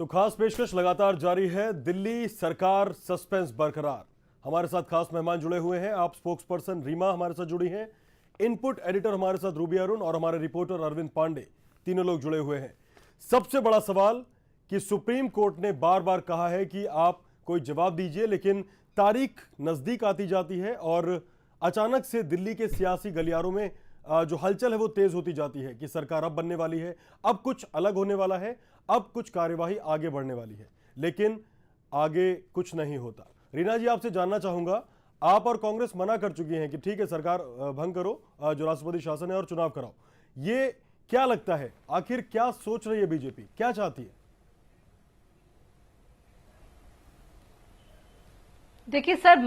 तो खास पेशकश लगातार जारी है। दिल्ली सरकार सस्पेंस बरकरार। हमारे साथ खास मेहमान जुड़े हुए हैं। आप स्पोक्स पर्सन रीमा हमारे साथ जुड़ी हैं, इनपुट एडिटर हमारे साथ रूबी अरुण और हमारे रिपोर्टर अरविंद पांडे, तीनों लोग जुड़े हुए हैं। सबसे बड़ा सवाल कि सुप्रीम कोर्ट ने बार बार कहा है कि आप कोई जवाब दीजिए, लेकिन तारीख नजदीक आती जाती है और अचानक से दिल्ली के सियासी गलियारों में जो हलचल है वो तेज होती जाती है कि सरकार अब बनने वाली है, अब कुछ अलग होने वाला है, अब कुछ कार्यवाही आगे बढ़ने वाली है, लेकिन आगे कुछ नहीं होता। रीना जी, आपसे जानना चाहूंगा, आप और कांग्रेस मना कर चुकी हैं कि ठीक है सरकार भंग करो, जो राष्ट्रपति शासन है, और चुनाव कराओ। ये क्या लगता है, आखिर क्या सोच रही है बीजेपी, क्या चाहती है? देखिए सर,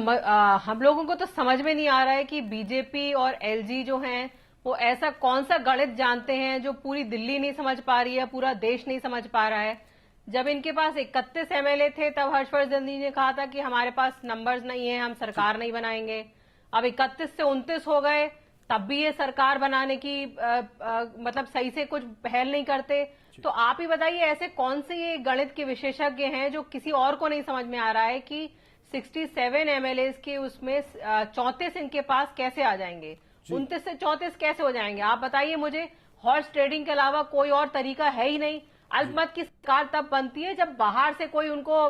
हम लोगों को तो समझ में नहीं आ रहा है कि बीजेपी और एलजी जो हैं वो ऐसा कौन सा गणित जानते हैं जो पूरी दिल्ली नहीं समझ पा रही है, पूरा देश नहीं समझ पा रहा है। जब इनके पास 31 एमएलए थे तब हर्षवर्धन जी ने कहा था कि हमारे पास नंबर्स नहीं है, हम सरकार नहीं बनाएंगे। अब 31 से 29 हो गए, तब भी ये सरकार बनाने की मतलब सही से कुछ पहल नहीं करते। तो आप ही बताइए, ऐसे कौन से ये गणित के विशेषज्ञ हैं जो किसी और को नहीं समझ में आ रहा है कि 67 एमएलए के उसमें 34 इनके पास कैसे आ जाएंगे, 29 से 34 कैसे हो जाएंगे? आप बताइए मुझे। हॉर्स ट्रेडिंग के अलावा कोई और तरीका है ही नहीं। अल्पमत की सरकार तब बनती है जब बाहर से कोई उनको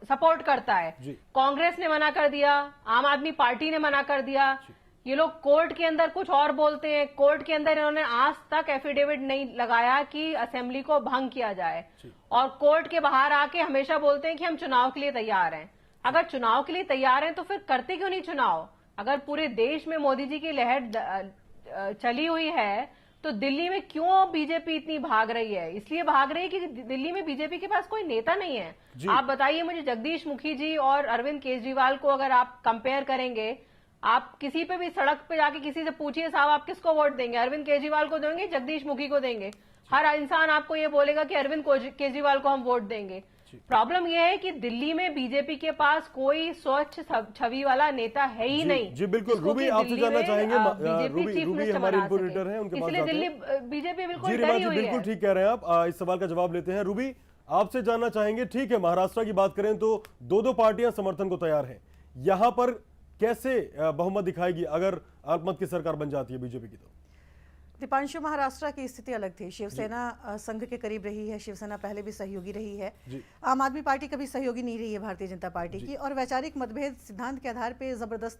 सपोर्ट करता है। कांग्रेस ने मना कर दिया, आम आदमी पार्टी ने मना कर दिया, ये लोग कोर्ट के अंदर कुछ और बोलते हैं। कोर्ट के अंदर इन्होंने आज तक एफिडेविट नहीं लगाया कि असेंबली को भंग किया जाए, और कोर्ट के बाहर आके हमेशा बोलते हैं कि हम चुनाव के लिए तैयार हैं। अगर चुनाव के लिए तैयार हैं तो फिर करते क्यों नहीं चुनाव? अगर पूरे देश में मोदी जी की लहर चली हुई है तो दिल्ली में क्यों बीजेपी इतनी भाग रही है? इसलिए भाग रही है कि दिल्ली में बीजेपी के पास कोई नेता नहीं है। आप बताइए मुझे, जगदीश मुखी जी और अरविंद केजरीवाल को अगर आप कंपेयर करेंगे, आप किसी पे भी सड़क पे जाके किसी से पूछिए, साहब आप किसको वोट देंगे? अरविंद केजरीवाल को देंगे, जगदीश मुखी को देंगे? हर इंसान आपको ये बोलेगा कि अरविंद केजरीवाल को हम वोट देंगे। प्रॉब्लम यह है कि दिल्ली में बीजेपी के पास कोई स्वच्छ छवि वाला नेता है ही नहीं। जी बिल्कुल। रूबी, आपसे जानना चाहेंगे, रूबी हमारे इनपुट एडिटर हैं, उनके पास इसलिए दिल्ली बीजेपी बिल्कुल डरी हुई है। बिल्कुल ठीक कह रहे हैं आप। इस सवाल का जवाब लेते हैं। रूबी, आपसे जानना चाहेंगे, ठीक है महाराष्ट्र की बात करें तो दो पार्टियां समर्थन को तैयार हैं, यहां पर कैसे बहुमत दिखाएगी अगर अल्पमत की सरकार बन जाती है बीजेपी की? तो दीपांशु, महाराष्ट्र की स्थिति अलग थी। शिवसेना संघ के करीब रही है, शिवसेना पहले भी सहयोगी रही है। आम आदमी पार्टी कभी सहयोगी नहीं रही है भारतीय जनता पार्टी की, और वैचारिक मतभेद सिद्धांत के आधार पे जबरदस्त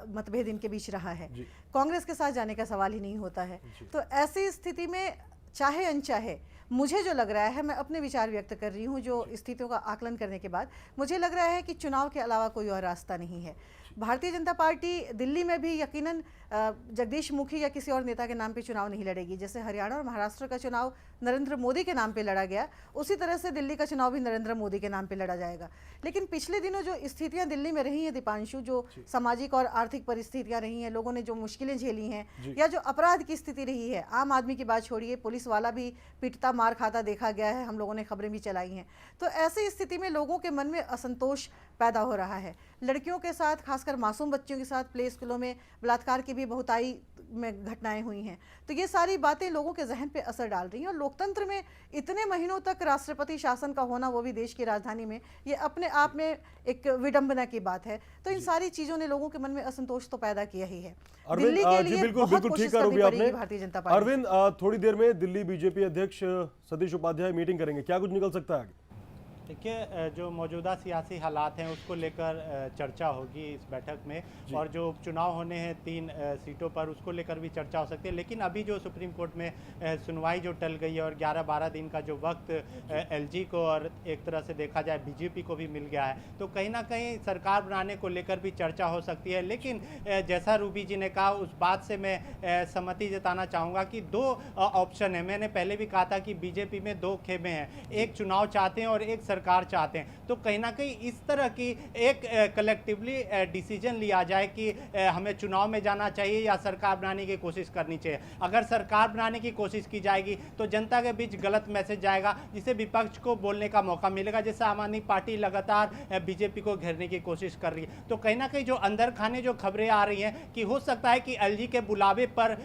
मतभेद इनके बीच रहा है। कांग्रेस के साथ जाने का सवाल ही नहीं होता है। तो ऐसी स्थिति में चाहे अनचाहे, मुझे जो लग रहा है, मैं अपने विचार व्यक्त कर रही हूँ जो स्थितियों का आकलन करने के बाद, मुझे लग रहा है कि चुनाव के अलावा कोई और रास्ता नहीं है। भारतीय जनता पार्टी दिल्ली में भी यकीनन जगदीश मुखी या किसी और नेता के नाम पे चुनाव नहीं लड़ेगी। जैसे हरियाणा और महाराष्ट्र का चुनाव नरेंद्र मोदी के नाम पे लड़ा गया, उसी तरह से दिल्ली का चुनाव भी नरेंद्र मोदी के नाम पे लड़ा जाएगा। लेकिन पिछले दिनों जो स्थितियां दिल्ली में रही हैं दीपांशु, जो सामाजिक और आर्थिक परिस्थितियां रही हैं, लोगों ने जो मुश्किलें झेली हैं, या जो अपराध की स्थिति रही है, आम आदमी की बात छोड़िए, पुलिस वाला भी पिटता मार खाता देखा गया है, हम लोगों ने खबरें भी चलाई हैं। तो ऐसी स्थिति में लोगों के मन में असंतोष पैदा हो रहा है। लड़कियों के साथ, खासकर मासूम बच्चियों के साथ प्ले स्कूलों में बलात्कार की भी बहुताई में घटनाएं हुई हैं। तो ये सारी बातें लोगों के जहन पे असर डाल रही हैं, और लोकतंत्र में इतने महीनों तक राष्ट्रपति शासन का होना, वो भी देश की राजधानी में, ये अपने आप में एक विडंबना की बात है। तो इन सारी चीजों ने लोगों के मन में असंतोष तो पैदा किया ही है। दिल्ली के लिए बहुत कोशिश करनी पड़ेगी भारतीय जनता पार्टी। अरविंद, थोड़ी देर में दिल्ली बीजेपी अध्यक्ष सतीश उपाध्याय मीटिंग करेंगे, क्या कुछ निकल सकता है आगे? देखिए, जो मौजूदा सियासी हालात हैं उसको लेकर चर्चा होगी इस बैठक में, और जो उपचुनाव होने हैं 3 सीटों पर, उसको लेकर भी चर्चा हो सकती है। लेकिन अभी जो सुप्रीम कोर्ट में सुनवाई जो टल गई है, और 11-12 दिन का जो वक्त एलजी को और एक तरह से देखा जाए बीजेपी को भी मिल गया है, तो कहीं ना कहीं सरकार बनाने को लेकर भी चर्चा हो सकती है। लेकिन जैसा रूबी जी ने कहा, उस बात से मैं सहमति जताना चाहूँगा कि 2 ऑप्शन है। मैंने पहले भी कहा था कि बीजेपी में 2 खेमे हैं, एक चुनाव चाहते हैं और एक सरकार चाहते हैं। तो कहीं ना कहीं इस तरह की एक कलेक्टिवली डिसीजन लिया जाए कि हमें चुनाव में जाना चाहिए या सरकार बनाने की कोशिश करनी चाहिए। अगर सरकार बनाने की कोशिश की जाएगी तो जनता के बीच गलत मैसेज जाएगा, जिससे विपक्ष को बोलने का मौका मिलेगा। जैसे आम आदमी पार्टी लगातार बीजेपी को घेरने की कोशिश कर रही है, तो कहीं ना कहीं जो अंदर खाने जो खबरें आ रही हैं कि हो सकता है कि एलजी के बुलावे पर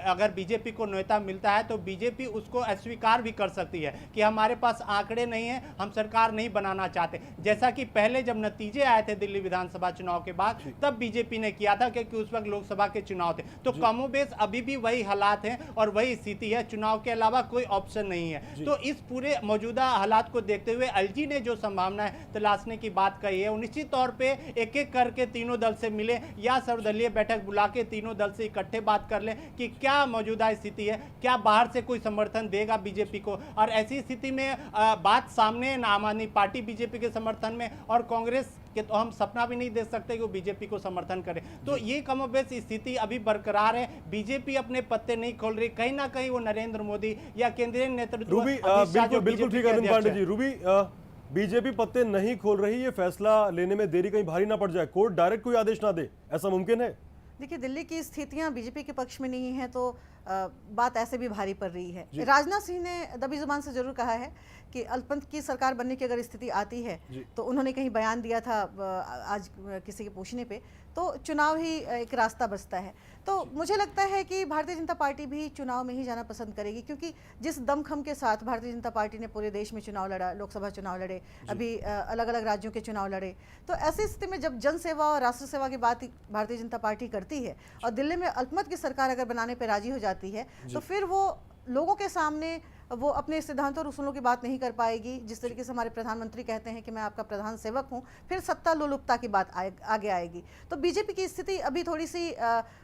अगर बीजेपी को न्योता मिलता है तो बीजेपी उसको अस्वीकार भी कर सकती है कि हमारे पास आंकड़े नहीं है, हम सरकार नहीं बनाना चाहते। जैसा कि पहले जब नतीजे आए थे दिल्ली विधानसभा चुनाव के बाद, तब बीजेपी ने किया था, क्योंकि उस वक्त लोकसभा के चुनाव थे। तो कमोबेश अभी भी वही हालात हैं और वही स्थिति है, चुनाव के अलावा कोई ऑप्शन नहीं है। तो इस पूरे मौजूदा हालात को देखते हुए एलजी ने जो संभावनाएं तलाशने की बात कही है, वो निश्चित तौर पे एक एक करके तीनों दल से मिले या सर्वदलीय बैठक बुला के तीनों दल से इकट्ठे बात कर ले कि क्या मौजूदा स्थिति है, क्या बाहर से कोई समर्थन देगा बीजेपी को। और ऐसी स्थिति में बात सामने आम आदमी पार्टी बीजेपी के समर्थन में और कांग्रेस कि तो हम सपना भी नहीं देख सकते कि वो बीजेपी को समर्थन करे। तो ये कमोबेश स्थिति अभी बरकरार है। बीजेपी अपने पत्ते नहीं खोल रही, कहीं ना कहीं वो नरेंद्र मोदी या केंद्रीय नेतृत्व बिल्कुल ठीक है अरविंद पांडे जी। रूबी, बीजेपी पत्ते नहीं खोल रही, ये फैसला लेने में देरी कहीं भारी ना पड़ जाए, कोर्ट डायरेक्ट कोई आदेश ना दे, ऐसा मुमकिन है? देखिए, दिल्ली की स्थितियां बीजेपी के पक्ष में नहीं है तो बात ऐसे भी भारी पड़ रही है। राजनाथ सिंह ने दबी जुबान से जरूर कहा है कि अल्पमत की सरकार बनने की अगर स्थिति आती है, तो उन्होंने कहीं बयान दिया था आज किसी के पूछने पे, तो चुनाव ही एक रास्ता बचता है। तो मुझे लगता है कि भारतीय जनता पार्टी भी चुनाव में ही जाना पसंद करेगी, क्योंकि जिस दमखम के साथ भारतीय जनता पार्टी ने पूरे देश में चुनाव लड़ा, लोकसभा चुनाव लड़े, अभी अलग अलग राज्यों के चुनाव लड़े, तो ऐसी स्थिति में जब जन सेवा और राष्ट्र सेवा की बात भारतीय जनता पार्टी करती है और दिल्ली में अल्पमत की सरकार अगर बनाने पर राजी हो जाती है, तो फिर वो लोगों के सामने वो अपने सिद्धांतों और उसूलों की बात नहीं कर पाएगी। जिस तरीके से हमारे प्रधानमंत्री कहते हैं कि मैं आपका प्रधान सेवक हूं, फिर सत्ता लोलुपता की बात आगे आएगी। तो बीजेपी की स्थिति अभी थोड़ी सी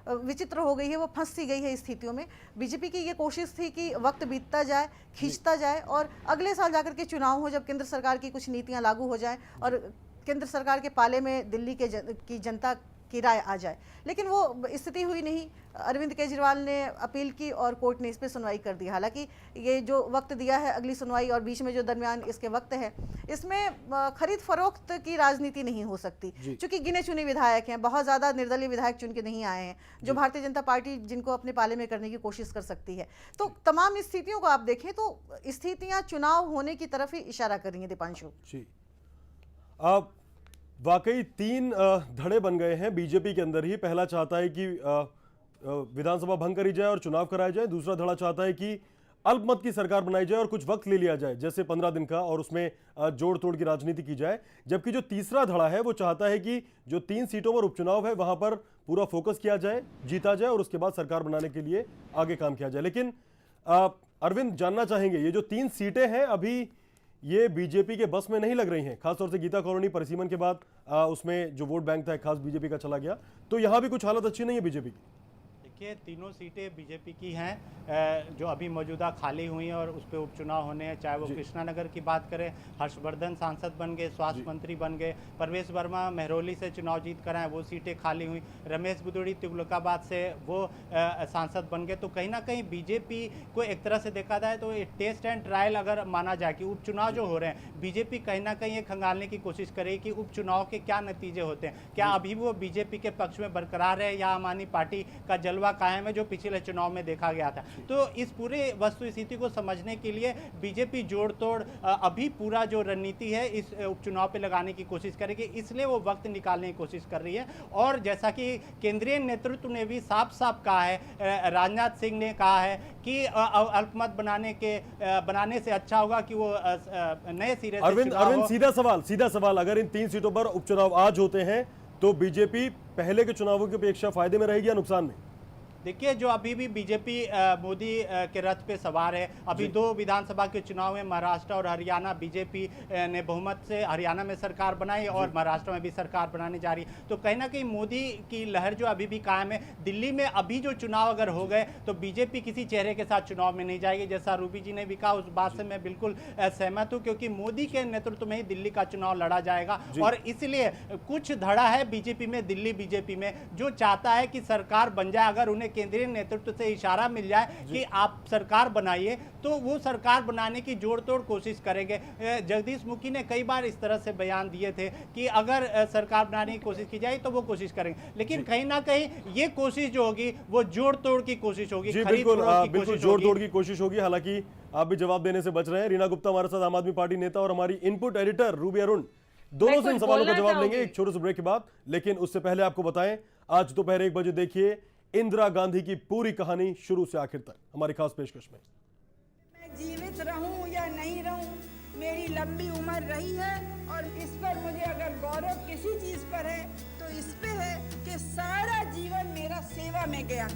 विचित्र हो गई है, वो फंस सी गई है स्थितियों में। बीजेपी की ये कोशिश थी कि वक्त बीतता जाए, खींचता जाए और अगले साल जाकर के चुनाव हो, जब केंद्र सरकार की कुछ नीतियाँ लागू हो जाएँ और केंद्र सरकार के पाले में दिल्ली की जनता की राय आ जाए, लेकिन वो स्थिति हुई नहीं। अरविंद केजरीवाल ने अपील की और कोर्ट ने इस पर सुनवाई कर दी। हालांकि ये जो वक्त दिया है अगली सुनवाई और बीच में जो दरमियान इसके वक्त है, इसमें खरीद फरोख्त की राजनीति नहीं हो सकती, क्योंकि गिने चुने विधायक हैं, बहुत ज़्यादा निर्दलीय विधायक चुन के नहीं आए हैं जो भारतीय जनता पार्टी जिनको अपने पाले में करने की कोशिश कर सकती है। तो तमाम स्थितियों को आप देखें तो स्थितियाँ चुनाव होने की तरफ ही इशारा कर रही हैं। दीपांशु जी, वाकई तीन धड़े बन गए हैं बीजेपी के अंदर ही। पहला चाहता है कि विधानसभा भंग करी जाए और चुनाव कराया जाए, दूसरा धड़ा चाहता है कि अल्पमत की सरकार बनाई जाए और कुछ वक्त ले लिया जाए, जैसे 15 दिन का, और उसमें जोड़ तोड़ की राजनीति की जाए। जबकि जो तीसरा धड़ा है वो चाहता है कि जो 3 सीटों पर उपचुनाव है वहां पर पूरा फोकस किया जाए, जीता जाए और उसके बाद सरकार बनाने के लिए आगे काम किया जाए। लेकिन अरविंद, जानना चाहेंगे, ये जो 3 सीटें हैं अभी ये बीजेपी के बस में नहीं लग रही हैं, खासतौर से गीता कॉलोनी परिसीमन के बाद उसमें जो वोट बैंक था खास बीजेपी का चला गया, तो यहां भी कुछ हालत अच्छी नहीं है बीजेपी की। देखिए, तीनों सीटें बीजेपी की हैं जो अभी मौजूदा खाली हुई हैं और उस पर उपचुनाव होने हैं। चाहे वो कृष्णानगर की बात करें, हर्षवर्धन सांसद बन गए, स्वास्थ्य मंत्री बन गए, परवेश वर्मा मेहरौली से चुनाव जीत कर आए, वो सीटें खाली हुई, रमेश बुदुड़ी तुगलकाबाद से वो सांसद बन गए। तो कहीं ना कहीं बीजेपी को एक तरह से देखा जाए तो टेस्ट एंड ट्रायल अगर माना जाए कि उपचुनाव जो हो रहे हैं, बीजेपी कहीं ना कहीं ये खंगालने की कोशिश करेगी कि उपचुनाव के क्या नतीजे होते हैं, क्या अभी वो बीजेपी के पक्ष में बरकरार है या आम आदमी पार्टी का जलवा कायम है जो पिछले चुनाव में देखा गया था। तो इस पूरे वस्तु स्थिति को समझने के लिए बीजेपी जोड़ तोड़ अभी पूरा जो रणनीति है इस उपचुनाव पे लगाने की कोशिश करेगी, इसलिए वो वक्त निकालने की कोशिश कर रही है। और जैसा कि केंद्रीय नेतृत्व ने भी साफ साफ कहा है, राजनाथ सिंह ने कहा है कि अल्पमत बनाने से अच्छा होगा कि वो नए सिरे से अरविंद, सीधा सवाल, अगर इन 3 सीटों पर उपचुनाव आज होते हैं तो बीजेपी पहले के चुनावों की अपेक्षा फायदे में रहेगी या नुकसान में? देखिए, जो अभी भी बीजेपी मोदी के रथ पे सवार है। अभी 2 विधानसभा के चुनाव में महाराष्ट्र और हरियाणा बीजेपी ने बहुमत से हरियाणा में सरकार बनाई और महाराष्ट्र में भी सरकार बनाने जा रही है। तो कहीं ना कहीं मोदी की लहर जो अभी भी कायम है। दिल्ली में अभी जो चुनाव अगर हो गए तो बीजेपी किसी चेहरे के साथ चुनाव में नहीं जाएगी, जैसा रूबी जी ने भी कहा, उस बात से मैं बिल्कुल सहमत हूँ, क्योंकि मोदी के नेतृत्व में ही दिल्ली का चुनाव लड़ा जाएगा। और इसलिए कुछ धड़ा है बीजेपी में, दिल्ली बीजेपी में, जो चाहता है कि सरकार बन जाए। अगर उन्हें केंद्रीय नेतृत्व से इशारा मिल जाए कि आप सरकार बनाइए, तो वो सरकार बनाने की जोड़ तोड़ कोशिश करेंगे। जगदीश मुखी ने कई बार इस तरह से बयान दिए थे कि अगर सरकार बनाने की कोशिश की जाए तो वो कोशिश करेंगे, लेकिन कहीं ना कहीं ये कोशिश जो होगी वो जोड़ तोड़ की कोशिश होगी, जी खरीद बिल्कुल, फरोख्त की बिल्कुल कोशिश जोड़ होगी। तोड़ की कोशिश होगी। हालांकि आप भी जवाब देने से बच रहे हैं। रीना गुप्ता हमारे साथ, आम आदमी पार्टी नेता, और हमारी इनपुट एडिटर रूबी अरुण, दोनों से इन सवालों का जवाब लेंगे एक छोटे से ब्रेक के बाद। लेकिन उससे पहले आपको बताएं, आज दोपहर 1 बजे देखिए इंदिरा गांधी की पूरी कहानी शुरू से आखिर तक हमारी खास पेशकश में। मैं जीवित रहूं या नहीं रहूं, मेरी लंबी उम्र रही है और इस पर मुझे अगर गौरव किसी चीज पर है तो इस पे है कि सारा जीवन मेरा सेवा में गया।